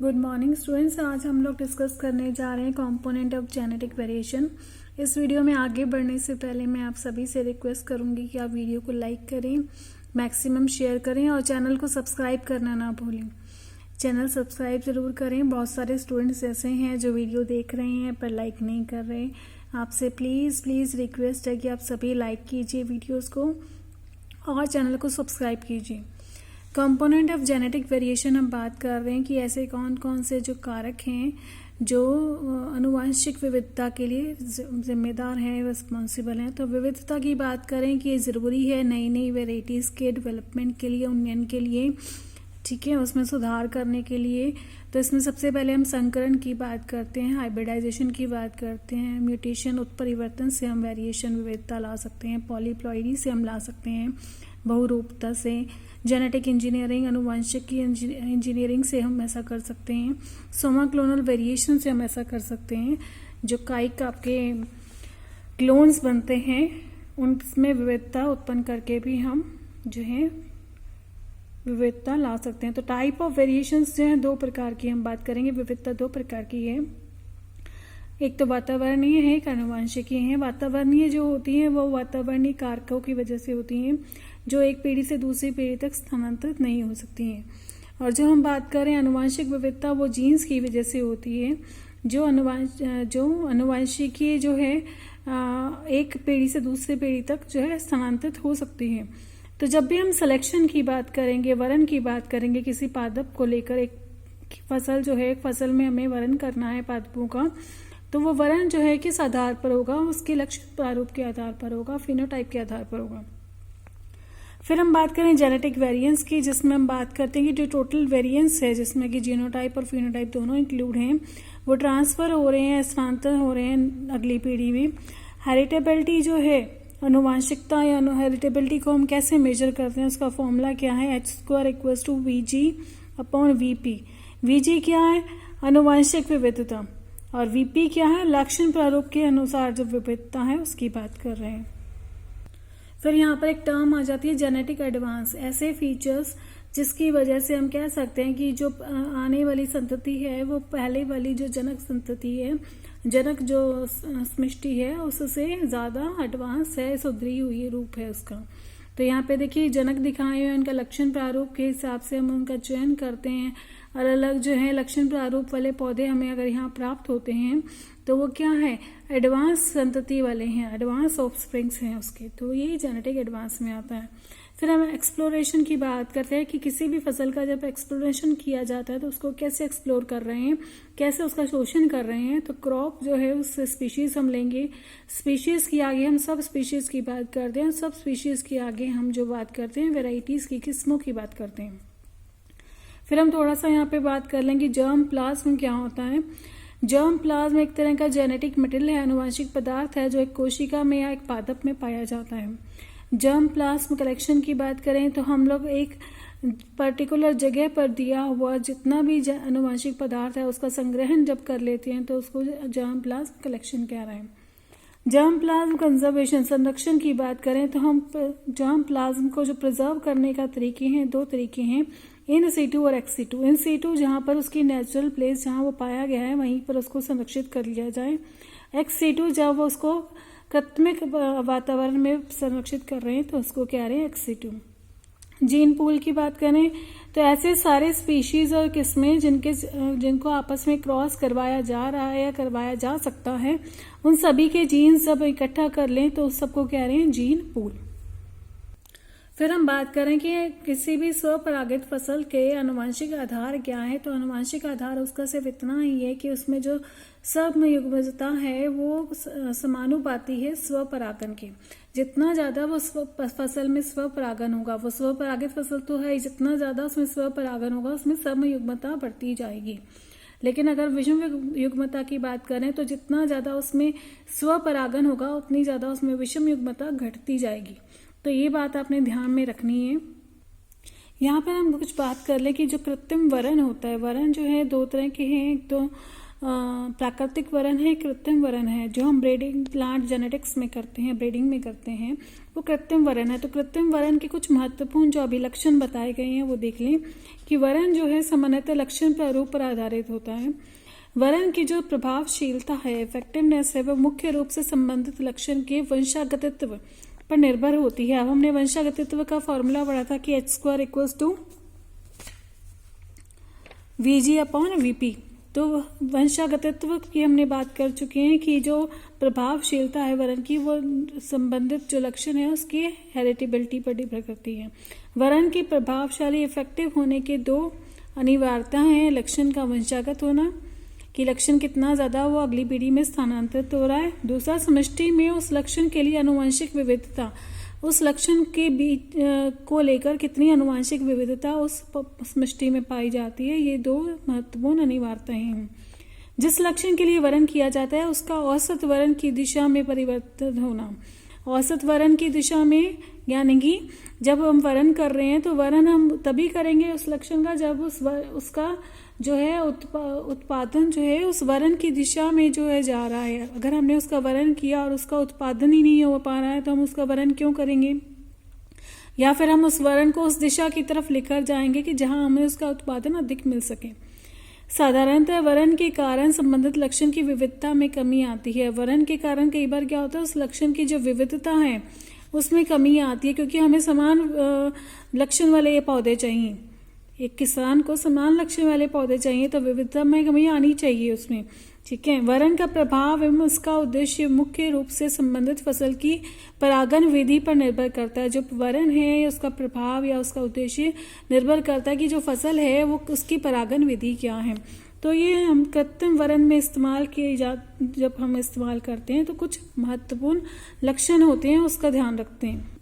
Good morning students. आज हम लोग डिस्कस करने जा रहे हैं कंपोनेंट ऑफ जेनेटिक वेरिएशन। इस वीडियो में आगे बढ़ने से पहले मैं आप सभी से रिक्वेस्ट करूंगी कि आप वीडियो को लाइक करें, मैक्सिमम शेयर करें और चैनल को सब्सक्राइब करना ना भूलें। चैनल सब्सक्राइब ज़रूर करें। बहुत सारे स्टूडेंट्स ऐसे हैं जो वीडियो देख रहे हैं पर लाइक नहीं कर रहे। आपसे प्लीज़ रिक्वेस्ट है कि आप सभी लाइक कीजिए वीडियोज़ को और चैनल को सब्सक्राइब कीजिए। कंपोनेंट ऑफ जेनेटिक वेरिएशन हम बात कर रहे हैं कि ऐसे कौन कौन से जो कारक हैं जो आनुवंशिक विविधता के लिए जिम्मेदार हैं, रिस्पॉन्सिबल हैं। तो विविधता की बात करें कि ये ज़रूरी है नई नई वेराइटीज़ के डेवलपमेंट के लिए, उन्नयन के लिए, ठीक है, उसमें सुधार करने के लिए। तो इसमें सबसे पहले हम संकरण की बात करते हैं, हाइब्रिडाइजेशन की बात करते हैं, म्यूटेशन उत्परिवर्तन से हम वेरिएशन विविधता ला सकते हैं, पॉलीप्लॉइडी से हम ला सकते हैं, बहुरूपता से, जेनेटिक इंजीनियरिंग अनुवांशिक की इंजीनियरिंग से हम ऐसा कर सकते हैं, सोमा क्लोनल वेरिएशन से हम ऐसा कर सकते हैं। जो काइक आपके क्लोन्स बनते हैं उनमें विविधता उत्पन्न करके भी हम जो है विविधता ला सकते हैं। तो टाइप ऑफ वेरिएशंस जो हैं दो प्रकार की हम बात करेंगे। विविधता दो प्रकार की है, एक तो वातावरणीय है, एक आनुवंशिकी है। वातावरणीय जो होती है वो वातावरणीय कारकों की वजह से होती हैं जो एक पीढ़ी से दूसरी पीढ़ी तक स्थानांतरित नहीं हो सकती हैं। और जो हम बात करें आनुवंशिक विविधता वो जीन्स की वजह से होती है। जो आनुवंशिकी जो है एक पीढ़ी से दूसरी पीढ़ी तक जो है स्थानांतरित हो सकती है। तो जब भी हम सिलेक्शन की बात करेंगे, वरण की बात करेंगे किसी पादप को लेकर, एक फसल जो है, एक फसल में हमें वरण करना है पादपों का, तो वो वरण जो है किस आधार पर होगा, उसके लक्षण प्रारूप के आधार पर होगा, फिनोटाइप के आधार पर होगा। फिर हम बात करें जेनेटिक वेरिएंस की, जिसमें हम बात करते हैं कि जो टोटल वेरिएंस है जिसमें कि जीनोटाइप और फिनोटाइप दोनों इंक्लूड हैं, वो ट्रांसफर हो रहे हैं, स्थानांतरण हो रहे हैं अगली पीढ़ी में। हेरिटेबिलिटी जो है, आनुवंशिकता या हेरिटेबिलिटी को हम कैसे मेजर करते हैं, उसका फॉर्मूला क्या है, h² = Vg/Vp। Vg क्या है, आनुवंशिक विविधता, और Vp क्या है, लक्षण प्रारूप के अनुसार जो विविधता है उसकी बात कर रहे हैं। फिर यहाँ पर एक टर्म आ जाती है जेनेटिक एडवांस, ऐसे फीचर्स जिसकी वजह से हम कह सकते हैं कि जो आने वाली संतति है वो पहले वाली जो जनक संतति है, जनक जो समष्टि है उससे ज़्यादा एडवांस है, सुधरी हुई रूप है उसका। तो यहाँ पे देखिए जनक दिखाए हुए हैं, उनका लक्षण प्रारूप के हिसाब से हम उनका चयन करते हैं। अलग अलग जो है लक्षण प्रारूप वाले पौधे हमें अगर यहाँ प्राप्त होते हैं तो वो क्या है, एडवांस संतति वाले हैं, एडवांस ऑफस्प्रिंग्स हैं उसके, तो यही जेनेटिक एडवांस में आता है। फिर हम एक्सप्लोरेशन की बात करते हैं कि किसी भी फसल का जब एक्सप्लोरेशन किया जाता है तो उसको कैसे एक्सप्लोर कर रहे हैं, कैसे उसका शोषण कर रहे हैं। तो क्रॉप जो है उस स्पीशीज हम लेंगे, स्पीशीज की आगे हम सब स्पीशीज की बात करते हैं, सब स्पीशीज की आगे हम जो बात करते हैं वेराइटीज की, किस्मों की बात करते हैं। फिर हम थोड़ा सा यहाँ पे बात कर लेंगे जर्म प्लाज्म क्या होता है। जर्म प्लाज्म एक तरह का जेनेटिक मटेरियल है, आनुवंशिक पदार्थ है जो एक कोशिका में या एक पादप में पाया जाता है। जर्म प्लाज्म कलेक्शन की बात करें तो हम लोग एक पर्टिकुलर जगह पर दिया हुआ जितना भी आनुवंशिक पदार्थ है उसका संग्रहण जब कर लेते हैं तो उसको जर्म प्लाज्म कलेक्शन कह रहे हैं। जर्म प्लाज्म कंजर्वेशन, संरक्षण की बात करें तो हम जर्म प्लाज्म को जो प्रिजर्व करने का तरीके हैं, दो तरीके हैं, इन सीटू और एक्स सीटू। इन सीटू जहाँ पर उसकी नेचुरल प्लेस जहाँ वो पाया गया है वहीं पर उसको संरक्षित कर लिया जाए। एक्स सीटू जब वो उसको कृत्रिम वातावरण में संरक्षित कर रहे हैं तो उसको कह रहे हैं एक्स सीटू। जीन पूल की बात करें तो ऐसे सारे स्पीशीज और किस्में जिनको आपस में क्रॉस करवाया जा रहा है या करवाया जा सकता है, उन सभी के जीन सब इकट्ठा कर लें तो उस सबको कह रहे हैं जीन पूल। फिर हम बात करें कि किसी भी स्वपरागित फसल के आनुवंशिक आधार क्या है। तो आनुवंशिक आधार उसका सिर्फ इतना ही है कि उसमें जो समयुग्मजता है वो समानुपाती है स्वपरागन के। जितना ज्यादा वो फसल में स्वपरागन होगा, वो स्वपरागित फसल तो है, जितना ज्यादा उसमें स्वपरागन होगा उसमें समयुग्मता बढ़ती जाएगी। लेकिन अगर विषम युग्मता की बात करें तो जितना ज्यादा उसमें स्वपरागन होगा उतनी ज्यादा उसमें विषम युग्मता घटती जाएगी। तो ये बात आपने ध्यान में रखनी है। यहाँ पर हम कुछ बात कर लें कि जो कृत्रिम वरण होता है, वरण जो है दो तरह के हैं, एक तो प्राकृतिक वरण है, कृत्रिम वरण है। जो हम ब्रीडिंग प्लांट जेनेटिक्स में करते हैं, ब्रीडिंग में करते हैं, वो कृत्रिम वरण है। तो कृत्रिम वरण के कुछ महत्वपूर्ण जो अभिलक्षण बताए गए हैं वो देख लें कि वरण जो है सामान्यतः लक्षण प्रारूप पर आधारित होता है। वरण की जो प्रभावशीलता है, इफेक्टिवनेस है, वो मुख्य रूप से संबंधित लक्षण के वंशागतित्व पर निर्भर होती है। अब हमने वंशागतित्व का फॉर्मूला पढ़ा था कि h² = Vg/Vp। तो वंशागतित्व की हमने बात कर चुके हैं कि जो प्रभावशीलता है वरण की, वो संबंधित जो लक्षण है उसकी हेरिटेबिलिटी पर निर्भर करती है। वरण की प्रभावशाली इफेक्टिव होने के दो अनिवार्यता हैं। लक्षण का वंशागत होना कि लक्षण कितना ज्यादा वो अगली पीढ़ी में स्थानांतरित हो रहा है। दूसरा, समष्टि में उस लक्षण के लिए आनुवंशिक विविधता, उस लक्षण के बीच को लेकर कितनी आनुवंशिक विविधता उस समष्टि में पाई जाती है। ये दो महत्वपूर्ण अनिवार्यताएं हैं। जिस लक्षण के लिए वरण किया जाता है उसका औसत वरण की दिशा में परिवर्तित होना। औसत वरण की दिशा में यानी कि जब हम वरण कर रहे हैं तो वरण हम तभी करेंगे उस लक्षण का जब उसका जो है उत्पादन जो है उस वरण की दिशा में जो है जा रहा है। अगर हमने उसका वरण किया और उसका उत्पादन ही नहीं हो पा रहा है तो हम उसका वरण क्यों करेंगे, या फिर हम उस वरण को उस दिशा की तरफ लेकर जाएंगे कि जहां हमें उसका उत्पादन अधिक मिल सके। साधारणतः वरण के कारण संबंधित लक्षण की विविधता में कमी आती है। वरण के कारण कई बार क्या होता है, उस लक्षण की जो विविधता है उसमें कमी आती है, क्योंकि हमें समान लक्षण वाले ये पौधे चाहिए। एक किसान को समान लक्षण वाले पौधे चाहिए तो विविधता में कमी आनी चाहिए उसमें। ठीक है। वरण का प्रभाव एवं उसका उद्देश्य मुख्य रूप से संबंधित फसल की परागण विधि पर निर्भर करता है। जो वरण है उसका प्रभाव या उसका उद्देश्य निर्भर करता है कि जो फसल है वो उसकी परागण विधि क्या है। तो ये हम कृत्रिम वरण में इस्तेमाल किए जब हम इस्तेमाल करते हैं तो कुछ महत्वपूर्ण लक्षण होते हैं, उसका ध्यान रखते हैं।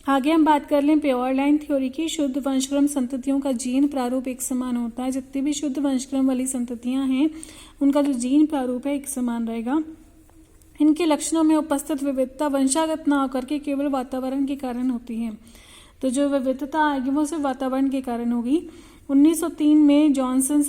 आगे हम बात कर लें प्योर लाइन थ्योरी की। शुद्ध वंशक्रम संततियों का जीन प्रारूप एक समान होता है। जितनी भी शुद्ध वंशक्रम वाली संततियां हैं उनका जो जीन प्रारूप है एक समान रहेगा। इनके लक्षणों में उपस्थित विविधता वंशागत न होकर के केवल वातावरण के कारण होती है। तो जो विविधता आएगी वो सिर्फ वातावरण के कारण होगी। 1903 में जॉनसन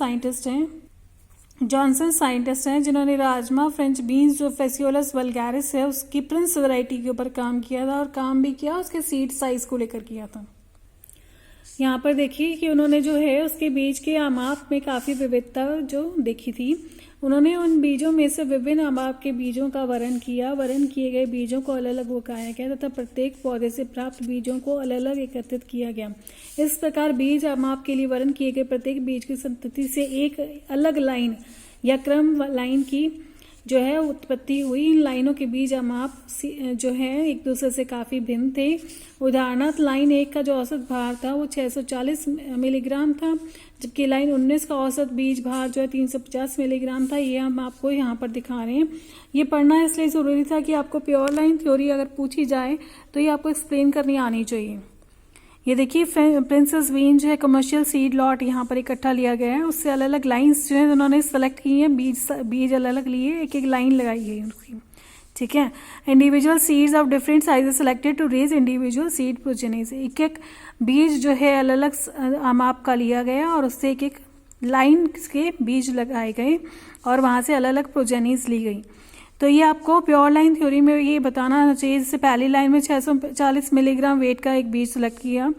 साइंटिस्ट हैं जिन्होंने राजमा फ्रेंच बीन्स जो फेसियोलस वल्गैरिस है उसकी प्रिंस वैरायटी के ऊपर काम किया था, और काम भी किया उसके सीड साइज को लेकर किया था। यहाँ पर देखिए कि उन्होंने जो है उसके बीज के आमाप में काफी विविधता जो देखी थी। उन्होंने उन बीजों में से विभिन्न आमाप के बीजों का वरण किया। वरण किए गए बीजों को अलग अलग उगाया गया तथा प्रत्येक पौधे से प्राप्त बीजों को अलग अलग एकत्रित किया गया। इस प्रकार बीज आमाप के लिए वरण किए गए प्रत्येक बीज की संतति से एक अलग लाइन या क्रम लाइन की जो है उत्पत्ति हुई। इन लाइनों के बीज आमाप जो है एक दूसरे से काफी भिन्न थे। उदाहरणार्थ लाइन 1 का जो औसत भार था वो 640 मिलीग्राम था, जबकि लाइन 19 का औसत बीज भार जो है 350 मिलीग्राम था। ये हम आपको यहाँ पर दिखा रहे हैं। ये पढ़ना इसलिए जरूरी था कि आपको प्योर लाइन थ्योरी अगर पूछी जाए तो ये आपको एक्सप्लेन करनी आनी चाहिए। ये देखिए प्रिंसेस बीन जो है कमर्शियल सीड लॉट यहाँ पर इकट्ठा लिया गया है, उससे अलग अलग लाइंस जो है उन्होंने सेलेक्ट की हैं, बीज अलग अलग लिए, एक एक लाइन लगाई है उसकी। ठीक है। Individual seeds of different sizes selected to raise individual seed progenies. एक एक बीज जो है अलग अलग आमाप का लिया गया और उससे एक एक लाइन के बीज लगाए गए और वहां से अलग अलग प्रोजेनीज ली गई। तो ये आपको प्योर लाइन थ्योरी में ये बताना चाहिए। जैसे पहली लाइन में 640 मिलीग्राम वेट का एक बीज सेलेक्ट किया,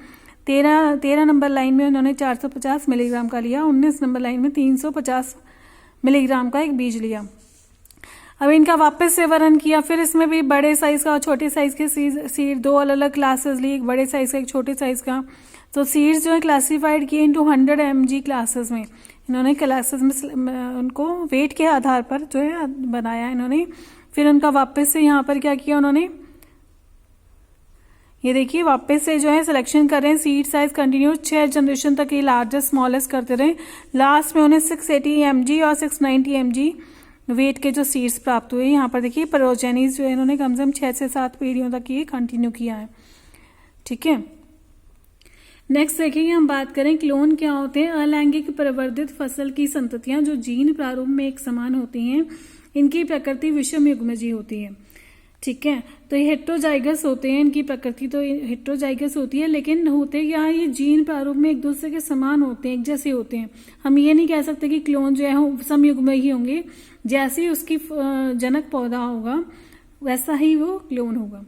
13 नंबर लाइन में उन्होंने 450 मिलीग्राम का लिया, 19 नंबर लाइन में 350 मिलीग्राम का एक बीज लिया। अब इनका वापस से वरण किया, फिर इसमें भी बड़े साइज का और छोटे साइज के सीड दो अलग अलग क्लासेस ली, एक बड़े साइज का एक छोटे साइज का। तो सीड्स जो है क्लासिफाइड किए इनटू 100 mg क्लासेस में। इन्होंने क्लासेस में उनको वेट के आधार पर जो है बनाया इन्होंने। फिर उनका वापस से यहाँ पर क्या किया उन्होंने, ये देखिए वापस से जो है सिलेक्शन कर रहे हैं। सीड साइज कंटिन्यू 6 जनरेशन तक ये लार्जेस्ट स्मॉलेस्ट करते रहे। लास्ट में उन्हें 680 mg और 690 mg वेट के जो सीड्स प्राप्त हुए। यहाँ पर देखिए प्रोजेनीज जो है इन्होंने कम से कम 6 से 7 पीढ़ियों तक ये कंटिन्यू किया है। ठीक है। नेक्स्ट देखिए हम बात करें क्लोन क्या होते हैं। अलैंगिक प्रवर्धित फसल की संततियां जो जीन प्रारूप में एक समान होती हैं, इनकी प्रकृति विषम युग्मजीय होती है। ठीक है। तो ये हेट्रोजाइगस होते हैं, इनकी प्रकृति तो हेट्रोजाइगस होती है, लेकिन होते क्या है, ये जीन प्रारूप में एक दूसरे के समान होते हैं, एक जैसे होते हैं। हम ये नहीं कह सकते कि क्लोन जो है समयुग्म ही होंगे, जैसे ही उसकी जनक पौधा होगा वैसा ही वो क्लोन होगा।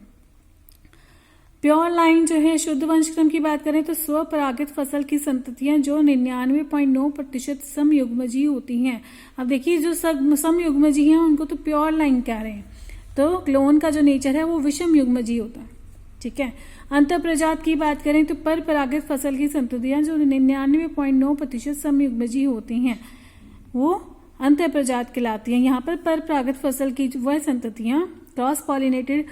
प्योर लाइन जो है, शुद्ध वंशक्रम की बात करें तो स्वपरागित फसल की संततियां जो 99.9% समयुग्मजी होती हैं। अब देखिए जो समयुग्मजी हैं उनको तो प्योर लाइन कह रहे हैं, तो क्लोन का जो नेचर है वो विषम युग्मजी होता है। ठीक है। अंतःप्रजात की बात करें तो पर परागित फसल की संततियां जो 99.9% समयुग्मजी होती हैं वो अंतःप्रजात कहलाती हैं। यहाँ पर परागित फसल की वह संततियां क्रॉस पॉलिनेटेड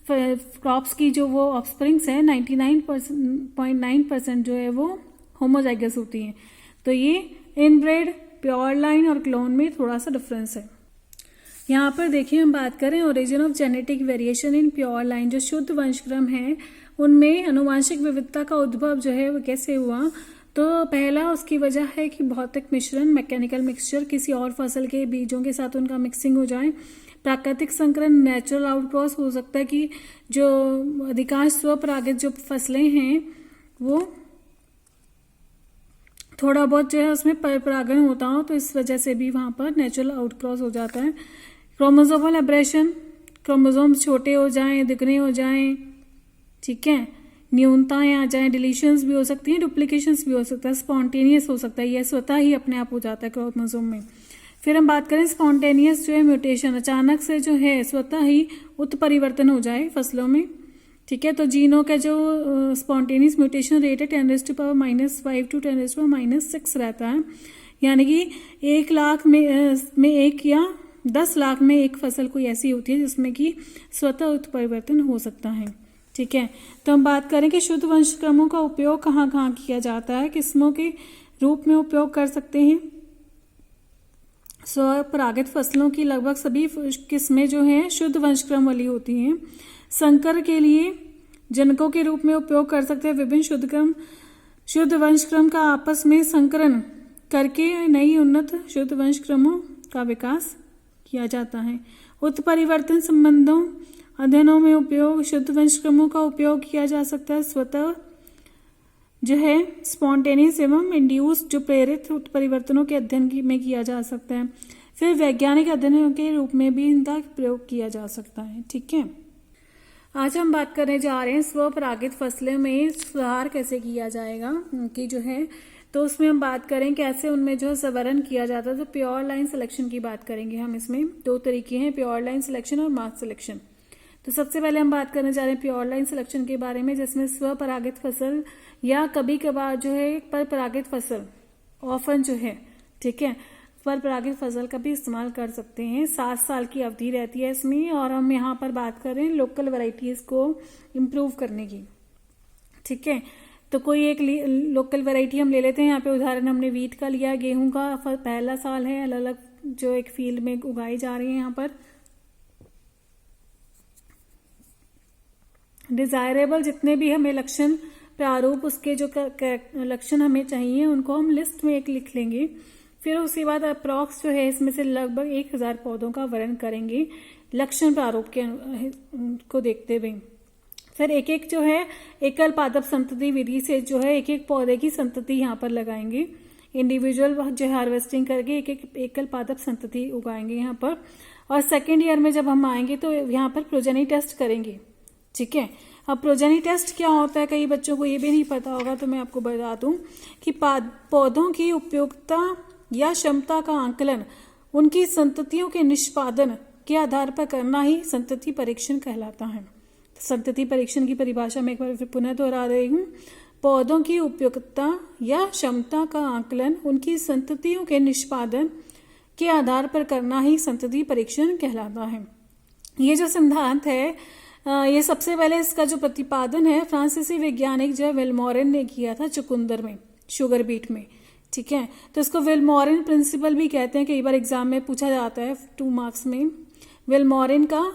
क्रॉप्स की जो वो ऑफस्प्रिंग्स है 99.9% जो है वो होमोजाइगस होती हैं। तो ये इनब्रेड, प्योर लाइन और क्लोन में थोड़ा सा डिफरेंस है। यहाँ पर देखिए हम बात करें origin of genetic variation in pure line, जो शुद्ध वंशक्रम है उनमें अनुवांशिक विविधता का उद्भव जो है वो कैसे हुआ। तो पहला उसकी वजह है कि भौतिक मिश्रण, मैकेनिकल मिक्सचर, किसी और फसल के बीजों के साथ उनका मिक्सिंग हो जाए। प्राकृतिक संकरण, नेचुरल आउटक्रॉस हो सकता है कि जो अधिकांश स्वपरागित जो फसलें हैं वो थोड़ा बहुत जो है उसमें परागण होता हो, तो इस वजह से भी वहां पर नेचुरल आउटक्रॉस हो जाता है। क्रोमोसोमल एब्रेशन, क्रोमोसोम्स छोटे हो जाएं, दुगने हो जाएं, ठीक है, न्यूनताएं आ जाएं, डिलीशंस भी हो सकती हैं, डुप्लीकेशंस भी हो सकता है, स्पॉन्टेनियस हो सकता है, यह स्वतः ही अपने आप हो जाता है क्रोमोसोम में। फिर हम बात करें स्पॉन्टेनियस जो है म्यूटेशन, अचानक से जो है स्वतः ही उत्परिवर्तन हो जाए फसलों में। ठीक है। तो जीनों का जो स्पॉन्टेनियस म्यूटेशन रेट है 10⁻⁵ to 10⁻⁶ रहता है, यानी कि 1 लाख में एक या 10 लाख में एक फसल कोई ऐसी होती है जिसमें कि स्वतः उत्परिवर्तन हो सकता है। ठीक है। तो हम बात करें कि शुद्ध वंशक्रमों का उपयोग कहाँ कहाँ किया जाता है, किस्मों के रूप में उपयोग कर सकते हैं। स्वपरागित फसलों की लगभग सभी किस्में जो हैं शुद्ध वंशक्रम वाली होती हैं। संकर के लिए जनकों के रूप में उपयोग कर सकते हैं। विभिन्न शुद्ध वंशक्रम का आपस में संकरण करके नई उन्नत शुद्ध वंशक्रमों का विकास किया जाता है। उत्परिवर्तन संबंधों अध्ययनों में उपयोग, शुद्ध वंशक्रमों का उपयोग किया जा सकता है। स्वतः जो है स्पॉन्टेनियस एवं इंड्यूस्ड जो प्रेरित उत्परिवर्तनों के अध्ययन में किया जा सकता है। फिर वैज्ञानिक अध्ययनों के रूप में भी इनका प्रयोग किया जा सकता है। ठीक है। आज हम बात करने जा रहे हैं स्वपरागित फसलों में सुधार कैसे किया जाएगा उनकी जो है, तो उसमें हम बात करें कैसे उनमें जो सवरण किया जाता है। तो प्योर लाइन सिलेक्शन की बात करेंगे हम। इसमें 2 तरीके हैं, प्योर लाइन सिलेक्शन और मास सिलेक्शन। तो सबसे पहले हम बात करने जा रहे हैं प्योर लाइन सिलेक्शन के बारे में, जिसमें स्वपरागित फसल या कभी कभार जो है पर परागित फसल ऑफन जो है, ठीक है, पर परागित फसल का भी इस्तेमाल कर सकते हैं। 7 साल की अवधि रहती है इसमें, और हम यहाँ पर बात करें लोकल वैरायटीज को इम्प्रूव करने की। ठीक है। तो कोई एक लोकल वैरायटी हम ले लेते हैं। यहाँ पे उदाहरण हमने वीट का लिया, गेहूं का पहला साल है, अलग अलग जो एक फील्ड में उगाई जा रही है। यहाँ पर डिजायरेबल जितने भी हमें लक्षण प्रारूप उसके जो लक्षण हमें चाहिए उनको हम लिस्ट में एक लिख लेंगे। फिर उसके बाद अप्रॉक्स जो है इसमें से लगभग 1000 पौधों का वर्णन करेंगे लक्षण प्रारूप के को देखते हुए। फिर एक एक जो है एकल पादप संतति विधि से जो है एक एक पौधे की संतति यहाँ पर लगाएंगे। इंडिविजुअल जो है हार्वेस्टिंग करके एक एक एकल पादप संतति उगाएंगे यहाँ पर। और सेकेंड ईयर में जब हम आएंगे तो यहाँ पर प्रोजेनी टेस्ट करेंगे। ठीक है। अब प्रोजेनी टेस्ट क्या होता है, कई बच्चों को ये भी नहीं पता होगा, तो मैं आपको बता दूं कि पौधों की उपयोगिता या क्षमता का आंकलन उनकी संततियों के निष्पादन के आधार पर करना ही संतति परीक्षण कहलाता है। संतति परीक्षण की परिभाषा में एक बार फिर पुनः दोहरा रही हूँ। पौधों की उपयोगिता या क्षमता का आंकलन उनकी संततियों के निष्पादन के आधार पर करना ही संतति परीक्षण कहलाता है। ये जो सिद्धांत है ये सबसे पहले इसका जो प्रतिपादन है फ्रांसीसी वैज्ञानिक जो विल्मोरिन ने किया था चुकंदर में, शुगर बीट में। ठीक है। तो इसको विल्मोरिन प्रिंसिपल भी कहते हैं, कई बार एग्जाम में पूछा जाता है 2 मार्क्स में। विल्मोरिन का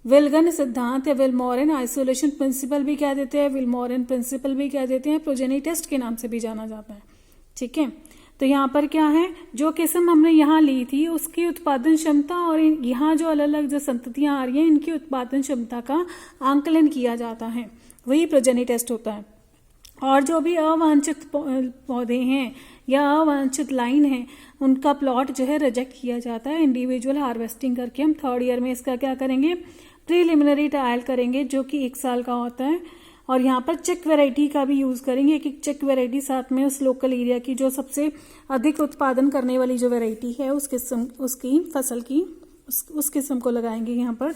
विल्गन सिद्धांत या विल्मोरिन आइसोलेशन प्रिंसिपल भी कह देते हैं, विल्मोरिन प्रिंसिपल भी कह देते हैं, प्रोजेनी टेस्ट के नाम से भी जाना जाता है। ठीक है। तो यहाँ पर क्या है, जो किस्म हमने यहाँ ली थी उसकी उत्पादन क्षमता और यहाँ जो अलग अलग जो संततियां आ रही हैं इनकी उत्पादन क्षमता का आंकलन किया जाता है, वही प्रोजेनी टेस्ट होता है। और जो भी अवांछित पौधे हैं या अवांछित लाइन है उनका प्लॉट जो है रिजेक्ट किया जाता है इंडिविजुअल हार्वेस्टिंग करके। हम थर्ड ईयर में इसका क्या करेंगे, प्रीलिमिनरी ट्रायल करेंगे जो कि 1 साल का होता है। और यहाँ पर चेक वैरायटी का भी यूज करेंगे, एक चेक वैरायटी साथ में उस लोकल एरिया की जो सबसे अधिक उत्पादन करने वाली जो वैरायटी है उस किस्म उसकी फसल की उस किस्म को लगाएंगे यहाँ पर।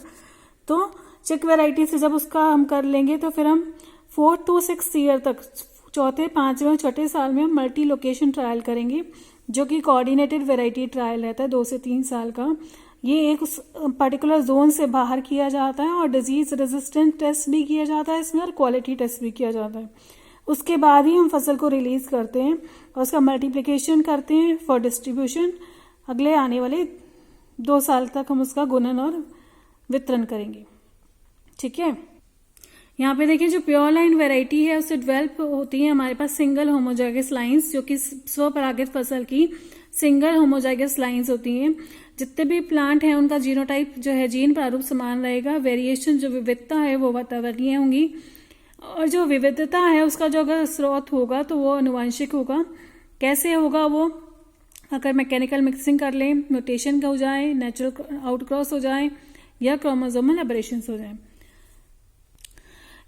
तो चेक वैरायटी से जब उसका हम कर लेंगे तो फिर हम 4 to 6 ईयर तक, चौथे, 5वें और छठे साल में हम मल्टी लोकेशन ट्रायल करेंगे जो कि कोऑर्डिनेटेड वैरायटी ट्रायल रहता है 2 से 3 साल का। ये एक पर्टिकुलर जोन से बाहर किया जाता है और डिजीज रेजिस्टेंट टेस्ट भी किया जाता है इसमें और क्वालिटी टेस्ट भी किया जाता है। उसके बाद ही हम फसल को रिलीज करते हैं और उसका मल्टीप्लिकेशन करते हैं फॉर डिस्ट्रीब्यूशन। अगले आने वाले 2 साल तक हम उसका गुणन और वितरण करेंगे। ठीक है, यहाँ पे देखिए जो प्योर लाइन वैरायटी है उससे डेवलप होती है हमारे पास सिंगल होमोजाइगस लाइंस, जो कि स्वपरागित फसल की सिंगल होमोजाइगस लाइंस होती हैं। जितने भी प्लांट हैं उनका जीनोटाइप जो है, जीन प्रारूप समान रहेगा। वेरिएशन जो विविधता है वो वातावरणीय होंगी और जो विविधता है उसका जो अगर स्रोत होगा तो वो आनुवंशिक होगा। कैसे होगा वो, अगर मैकेनिकल मिक्सिंग कर लें, म्यूटेशन का हो जाए, नेचुरल आउटक्रॉस हो जाए या क्रोमोसोमल एबरेशंस हो जाए।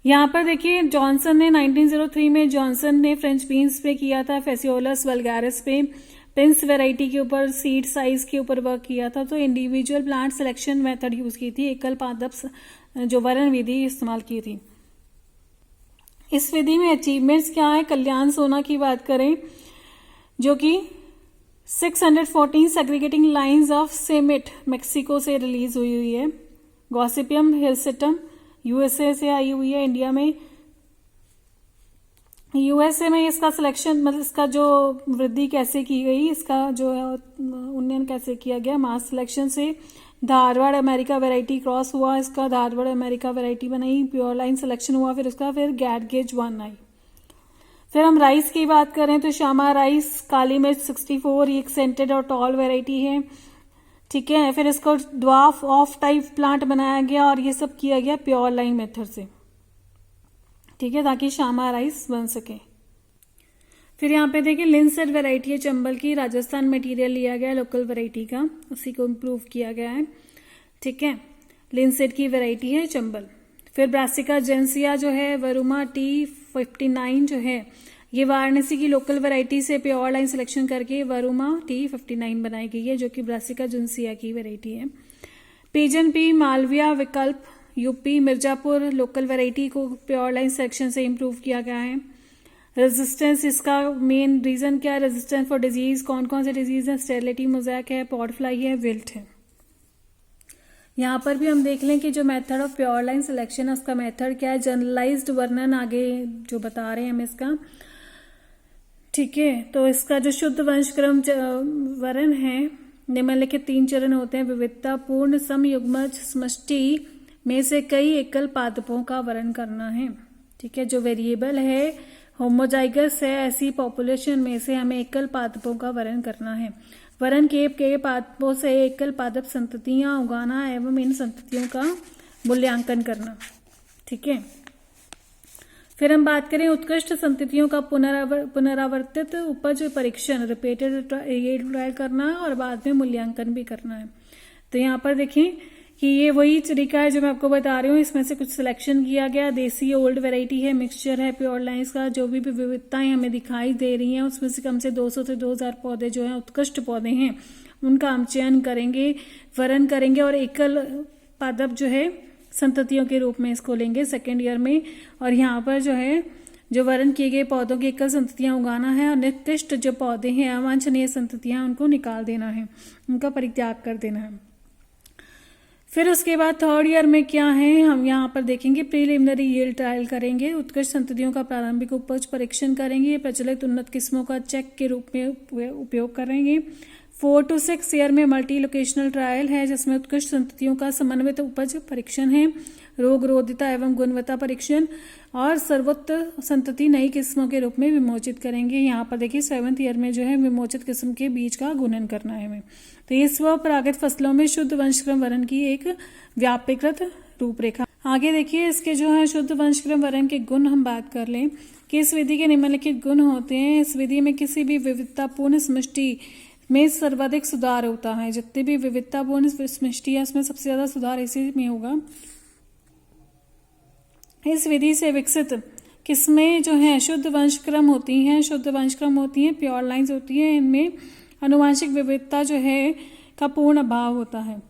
यहाँ पर देखिए जॉनसन ने 1903 में जॉनसन ने फ्रेंच बीन्स पे किया था, फेसियोलस वल्गारिस पे, पिंस वैरायटी के ऊपर, सीड साइज के ऊपर वर्क किया था। तो individual plant selection method use की थी, एकल पादप जो वरण विधि इस्तेमाल की थी। इस विधि में अचीवमेंट्स क्या है, कल्याण सोना की बात करें जो कि 614 सेग्रीगेटिंग लाइंस ऑफ सेमिट मेक्सिको से रिलीज हुई है। गॉसिपियम हिलसिटम यूएसए से आई हुई है इंडिया में। यूएसए में इसका सिलेक्शन मतलब इसका जो वृद्धि कैसे की गई, इसका जो है उन्नयन कैसे किया गया, मास सिलेक्शन से धारवाड़ अमेरिका वैरायटी क्रॉस हुआ, इसका धारवाड़ अमेरिका वैरायटी बनाई, प्योर लाइन सिलेक्शन हुआ, फिर उसका फिर गैट गेज 1 आई। फिर हम राइस की बात करें तो श्यामा राइस, काली मिर्च 64, ये एक सेंटेड और टॉल वैरायटी है। ठीक है, फिर इसको ड्वार्फ ऑफ टाइप प्लांट बनाया गया और ये सब किया गया प्योर लाइन मेथड से। ठीक है, ताकि श्यामा राइस बन सके। फिर यहाँ पे देखिए लिनसेट वैरायटी है चंबल की, राजस्थान मटेरियल लिया गया लोकल वैरायटी का, उसी को इम्प्रूव किया गया है। ठीक है, लिनसेट की वैरायटी है चंबल। फिर ब्रासिका जेंसिया जो है, वरुमा T59 जो है, ये वाराणसी की लोकल वैरायटी से प्योर लाइन सिलेक्शन करके वरुमा T59 बनाई गई है जो कि ब्रासिका जेंसिया की वैरायटी है। पिजन पी मालविया विकल्प यूपी मिर्जापुर लोकल वैरायटी को प्योर लाइन सिलेक्शन से इम्प्रूव किया गया है। रेजिस्टेंस, इसका मेन रीजन क्या है, रेजिस्टेंस फॉर डिजीज, कौन कौन से डिजीज है, स्टेरिलिटी मोज़ैक है, पॉड फ्लाई है, विल्ट है। यहाँ पर भी हम देख लें कि जो method of pure line selection है उसका मेथड क्या है, जनरलाइज्ड वर्णन आगे जो बता रहे हैं हम इसका। ठीक है, तो इसका जो शुद्ध वंशक्रम वर्ण है, निम्नलिखित 3 चरण होते हैं, विविधता, पूर्ण समयुग्मज समष्टि में से कई एकल पादपों का वर्ण करना है। ठीक है, जो वेरिएबल है होमोजाइगस है, ऐसी पॉपुलेशन में से हमें एकल पादपों का वर्ण करना है। वर्ण के पादपों से एकल पादप संततियां उगाना एवं इन संततियों का मूल्यांकन करना। ठीक है, फिर हम बात करें उत्कृष्ट संततियों का पुनरावर्तित उपज परीक्षण, रिपीटेड ट्रायल करना और बाद में मूल्यांकन भी करना है। तो यहाँ पर देखें कि ये वही तरीका है जो मैं आपको बता रही हूँ, इसमें से कुछ सिलेक्शन किया गया, देसी ओल्ड वैरायटी है, मिक्सचर है प्योर लाइन्स का। जो भी विविधताएं हमें दिखाई दे रही हैं उसमें से कम से 200 से 2000 पौधे जो हैं उत्कृष्ट पौधे हैं उनका हम चयन करेंगे, वर्ण करेंगे और एकल पादप जो है संततियों के रूप में इसको लेंगे 2nd ईयर में। और यहाँ पर जो है जो वर्ण किए गए पौधों की एकल संततियां उगाना है और निकृष्ट जो पौधे हैं अवांछनीय संततियां उनको निकाल देना है, उनका परित्याग कर देना है। फिर उसके बाद 3rd ईयर में क्या है, हम यहाँ पर देखेंगे प्रीलिमिनरी यील्ड ट्रायल करेंगे, उत्कृष्ट संततियों का प्रारंभिक उपज परीक्षण करेंगे, प्रचलित उन्नत किस्मों का चेक के रूप में उपयोग करेंगे। 4 to 6 ईयर में मल्टी लोकेशनल ट्रायल है जिसमें उत्कृष्ट संततियों का समन्वित उपज परीक्षण है। रोगरोधिता एवं गुणवत्ता परीक्षण और सर्वोत्तर संतति नई किस्मों के रूप में विमोचित करेंगे। यहाँ पर देखिए 7th ईयर में जो है विमोचित किस्म के बीज का गुणन करना है हमें। तो ये स्वपरागित फसलों में शुद्ध वंशक्रम वरण की एक व्यापीकृत रूपरेखा। आगे देखिए इसके जो है शुद्ध वंशक्रम वरण के गुण हम बात कर लें कि इस विधि के निम्नलिखित गुण होते हैं। इस विधि में किसी भी विविधतापूर्ण समष्टि में सर्वाधिक सुधार होता है। जितनी भी विविधतापूर्ण समष्टि है उसमें सबसे ज्यादा सुधार इसी में होगा। इस विधि से विकसित किस्में जो है शुद्ध वंशक्रम होती हैं, प्योर लाइन्स होती हैं। इनमें आनुवांशिक विविधता जो है का पूर्ण अभाव होता है।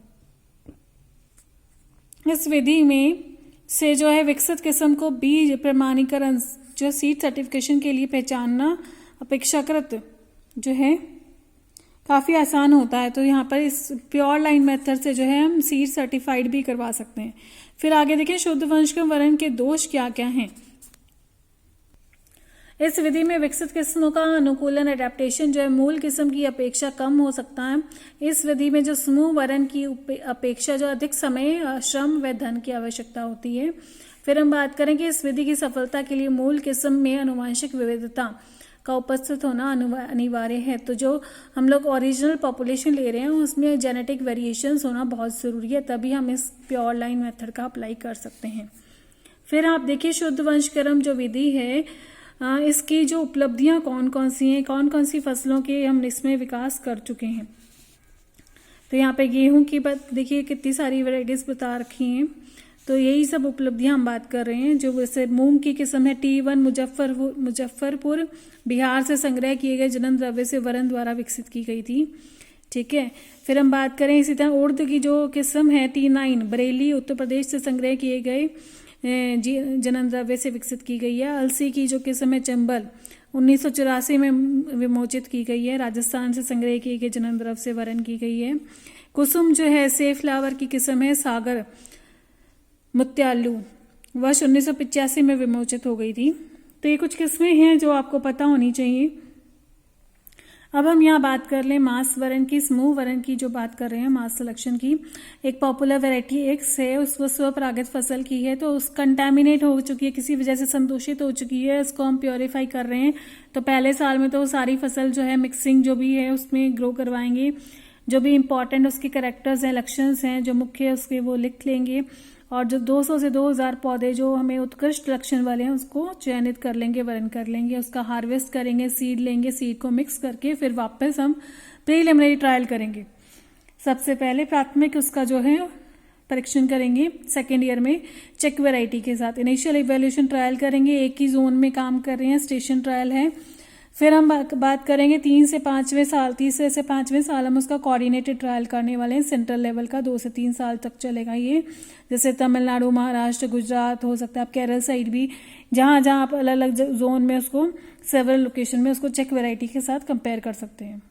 इस विधि में से जो है विकसित किस्म को बीज प्रमाणीकरण जो सीड सर्टिफिकेशन के लिए पहचानना अपेक्षाकृत जो है काफी आसान होता है। तो यहाँ पर इस प्योर लाइन मेथड से जो है हम सीड सर्टिफाइड भी करवा सकते हैं। फिर आगे देखें शुद्ध वंशक्रम वरण के दोष क्या क्या हैं। इस विधि में विकसित किस्मों का अनुकूलन एडेप्टेशन जो है मूल किस्म की अपेक्षा कम हो सकता है। इस विधि में जो समूह वरण की अपेक्षा जो अधिक समय, श्रम व धन की आवश्यकता होती है। फिर हम बात करें कि इस विधि की सफलता के लिए मूल किस्म में आनुवांशिक विविधता का उपस्थित होना अनिवार्य है। तो जो हम लोग ओरिजिनल पॉपुलेशन ले रहे हैं उसमें जेनेटिक वेरिएशंस होना बहुत जरूरी है, तभी हम इस प्योर लाइन मेथड का अप्लाई कर सकते हैं। फिर आप देखिए शुद्ध वंशक्रम जो विधि है इसकी जो उपलब्धियां कौन कौन सी हैं, कौन कौन सी फसलों के हम इसमें विकास कर चुके हैं। तो यहाँ पे गेहूं की बात देखिए कितनी सारी वैरायटीज बता रखी हैं। तो यही सब उपलब्धियां हम बात कर रहे हैं। जो वैसे मूंग की किस्म है T1 मुजफ्फरपुर बिहार से संग्रह किए गए जनन द्रव्य से वरण द्वारा विकसित की गई थी। ठीक है। फिर हम बात करें इसी तरह उर्द की जो किस्म है T9 बरेली उत्तर प्रदेश से संग्रह किए गए जनन द्रव्य से विकसित की गई है। अलसी की जो किस्म है चंबल 1984 में विमोचित की गई है, राजस्थान से संग्रह किए गए जनन द्रव्य से वरण की गई है। कुसुम जो है से फ्लावर की किस्म है सागर मुत्यालू वर्ष 1985 में विमोचित हो गई थी। तो ये कुछ किस्में हैं जो आपको पता होनी चाहिए। अब हम यहाँ बात कर लें मास वरण की, समूह वरण की जो बात कर रहे हैं मास सिलेक्शन की। एक पॉपुलर वैरायटी एक्स है, उसको स्वपरागित फसल की है, तो उस कंटेमिनेट हो चुकी है, किसी वजह से संदूषित हो चुकी है, उसको हम प्योरीफाई कर रहे हैं। तो पहले साल में तो सारी फसल जो है मिक्सिंग जो भी है उसमें ग्रो करवाएंगे। जो भी इंपॉर्टेंट उसके कैरेक्टर्स हैं, लक्षण हैं जो मुख्य उसके वो लिख लेंगे। और जो 200 से 2000 पौधे जो हमें उत्कृष्ट लक्षण वाले हैं उसको चयनित कर लेंगे, वरण कर लेंगे, उसका हार्वेस्ट करेंगे, सीड लेंगे, सीड को मिक्स करके फिर वापस हम प्रीलिमिनरी ट्रायल करेंगे। सबसे पहले प्राथमिक उसका जो है परीक्षण करेंगे, सेकेंड ईयर में चेक वैरायटी के साथ इनिशियल इवैल्यूएशन ट्रायल करेंगे। एक ही जोन में काम कर रहे हैं, स्टेशन ट्रायल है। फिर हम बात करेंगे 3 से 5वें साल हम उसका कोऑर्डिनेटेड ट्रायल करने वाले हैं, सेंट्रल लेवल का 2 से 3 साल तक चलेगा ये। जैसे तमिलनाडु, महाराष्ट्र, गुजरात हो सकता है, आप केरल साइड भी, जहां जहां आप अलग अलग जोन में उसको सेवरल लोकेशन में उसको चेक वैरायटी के साथ कंपेयर कर सकते हैं।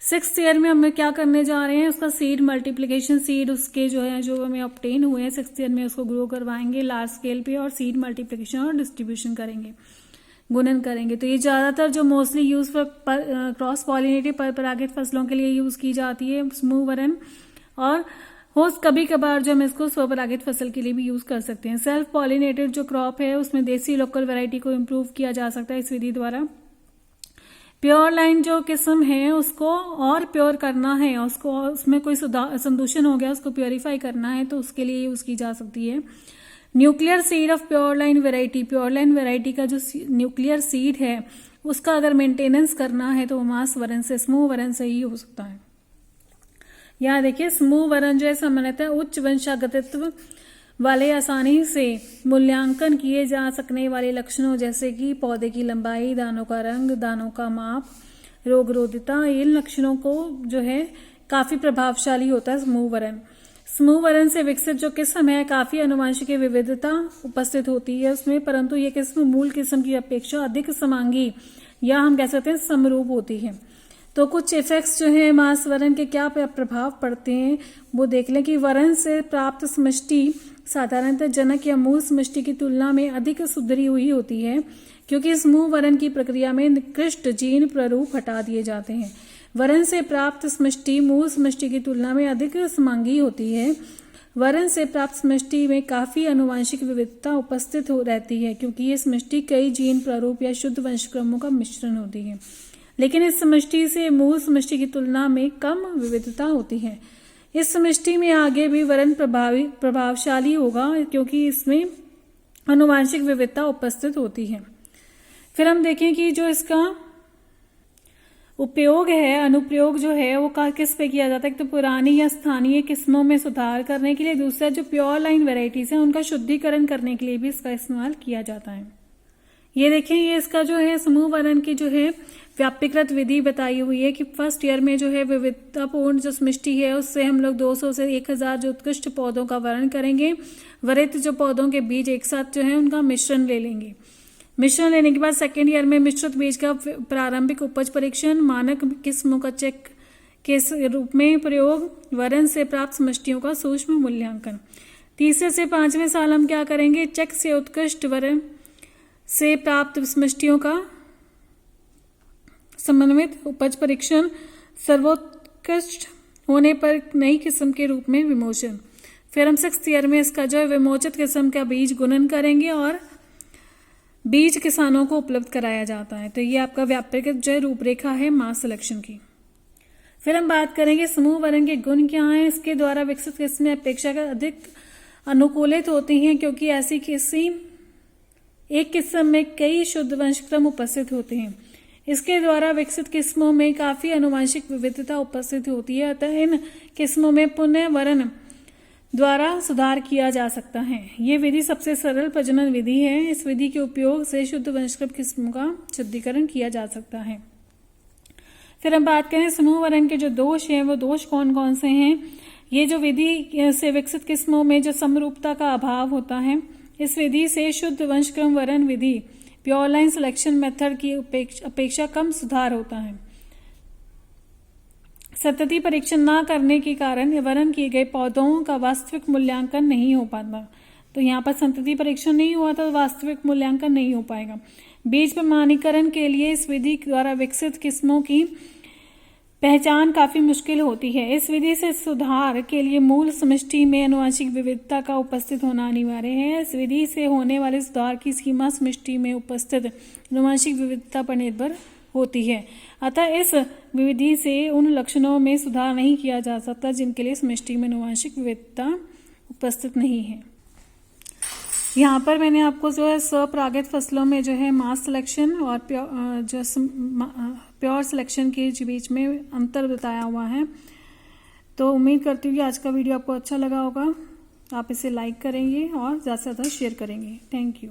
6th ईयर में हम क्या करने जा रहे हैं, उसका सीड मल्टीप्लीकेशन, सीड उसके जो है जो हमें ऑब्टेन हुए हैं 6th ईयर में उसको ग्रो करवाएंगे लार्ज स्केल पे, और सीड मल्टीप्लीकेशन और डिस्ट्रीब्यूशन करेंगे, गुणन करेंगे। तो ये ज्यादातर जो mostly use for cross pollinated परपरागित फसलों के लिए यूज की जाती है समूह वरण, और कभी कभार जो हम इसको स्वपरागित फसल के लिए भी यूज कर सकते हैं। सेल्फ पॉलिनेटेड जो क्रॉप है उसमें देसी लोकल वैरायटी को इम्प्रूव किया जा सकता है इस विधि द्वारा। प्योर लाइन जो किस्म है उसको और प्योर करना है, उसको उसमें कोई संदूषण हो गया उसको प्योरीफाई करना है, तो उसके लिए यूज की जा सकती है। Nuclear seed of pure line variety, pure line variety का जो न्यूक्लियर सीड है उसका अगर मेंटेनेंस करना है तो मास वरण से, समूह वरण से ही हो सकता है। यहाँ देखिए समूह वरण जो है सामान्यतः उच्च वंशागतित्व वाले आसानी से मूल्यांकन किए जा सकने वाले लक्षणों जैसे कि पौधे की लंबाई, दानों का रंग, दानों का माप, रोगरोधिता, इन लक्षणों को जो है काफी प्रभावशाली होता है समूह वरण। समूह वरण से विकसित जो किस्म है काफी आनुवंशिक विविधता उपस्थित होती है उसमें, परंतु ये किस्म मूल किस्म की अपेक्षा अधिक समांगी या हम कह सकते हैं समरूप होती है। तो कुछ इफेक्ट्स जो है मास वरण के क्या प्रभाव पड़ते हैं वो देख लें कि वरण से प्राप्त समष्टि साधारणतः जनक या मूल समष्टि की तुलना में अधिक सुधरी हुई होती है, क्योंकि समूह वरण की प्रक्रिया में निकृष्ट जीन प्रारूप हटा दिए जाते हैं। वरण से प्राप्त समष्टि मूल समष्टि की तुलना में अधिक समांगी होती है। वरण से प्राप्त समष्टि में काफी आनुवंशिक विविधता उपस्थित हो रहती है, क्योंकि ये समष्टि कई जीन प्रारूप या शुद्ध वंशक्रमों का मिश्रण होती है। लेकिन इस समष्टि से मूल समष्टि की तुलना में कम विविधता होती है। इस समष्टि में आगे भी वरण प्रभावशाली होगा, क्योंकि इसमें आनुवंशिक विविधता उपस्थित होती है। फिर हम देखें कि जो इसका उपयोग है, अनुप्रयोग जो है वो किस पे किया जाता है। तो पुरानी या स्थानीय किस्मों में सुधार करने के लिए, दूसरा जो प्योर लाइन वेराइटीज है उनका शुद्धिकरण करने के लिए भी इसका इस्तेमाल किया जाता है। ये देखें, ये इसका जो है समूह वरण की जो है व्यापीकृत विधि बताई हुई है कि फर्स्ट ईयर में जो है विविधतापूर्ण जो समष्टि है उससे हम लोग 200 से 1000 जो उत्कृष्ट पौधों का वरण करेंगे। वरित जो पौधों के बीज एक साथ जो है उनका मिश्रण ले लेंगे। मिश्रण लेने के बाद सेकेंड ईयर में मिश्रित बीज का प्रारंभिक उपज परीक्षण, मानक किस्मों का चेक के रूप में प्रयोग, वरण से प्राप्त समष्टियों का सूक्ष्म मूल्यांकन। तीसरे से 5वें साल हम क्या करेंगे, चेक से उत्कृष्ट वरण से प्राप्त समष्टियों का समन्वित उपज परीक्षण, सर्वोत्कृष्ट होने पर नई किस्म के रूप में विमोचन। फिर हम 6th ईयर में इसका जो है विमोचित किस्म का बीज गुणन करेंगे और बीज किसानों को उपलब्ध कराया जाता है। तो ये आपका व्यापक जो रूपरेखा है मास सिलेक्शन की। फिर हम बात करेंगे समूह वरण के गुण क्या हैं। इसके द्वारा विकसित किस्में अपेक्षाकृत अधिक अनुकूलित होती हैं, क्योंकि ऐसी किसी एक किस्म में कई शुद्ध वंशक्रम उपस्थित होते हैं। इसके द्वारा विकसित किस्मों में काफी आनुवंशिक विविधता उपस्थित होती है, अतः इन किस्मों में पुनः वरण द्वारा सुधार किया जा सकता है। ये विधि सबसे सरल प्रजनन विधि है। इस विधि के उपयोग से शुद्ध वंशक्रम किस्मों का शुद्धिकरण किया जा सकता है। फिर हम बात करें समूह वरण के जो दोष हैं, वो दोष कौन कौन से हैं। ये जो विधि से विकसित किस्मों में जो समरूपता का अभाव होता है, इस विधि से शुद्ध वंशक्रम वरण विधि प्योर लाइन सिलेक्शन मेथड की अपेक्षा कम सुधार होता है। संतति परीक्षण न करने के कारण वरण किए गए पौधों का वास्तविक मूल्यांकन नहीं हो पाता। तो यहाँ पर संतति परीक्षण नहीं हुआ तो वास्तविक मूल्यांकन नहीं हो पाएगा। बीज प्रमाणीकरण के लिए इस विधि द्वारा विकसित किस्मों की पहचान काफी मुश्किल होती है। इस विधि से सुधार के लिए मूल समष्टि में आनुवंशिक विविधता का उपस्थित होना अनिवार्य है। इस विधि से होने वाले सुधार की सीमा समष्टि में उपस्थित आनुवंशिक विविधता पर निर्भर होती है। अतः इस विधि से उन लक्षणों में सुधार नहीं किया जा सकता जिनके लिए समष्टि में आनुवंशिक विविधता उपस्थित नहीं है। यहाँ पर मैंने आपको जो है स्वपरागित फसलों में जो है मास सिलेक्शन और प्योर सिलेक्शन के बीच में अंतर बताया हुआ है। तो उम्मीद करती हूँ कि आज का वीडियो आपको अच्छा लगा होगा। आप इसे लाइक करेंगे और ज़्यादा से ज़्यादा शेयर करेंगे। Thank you.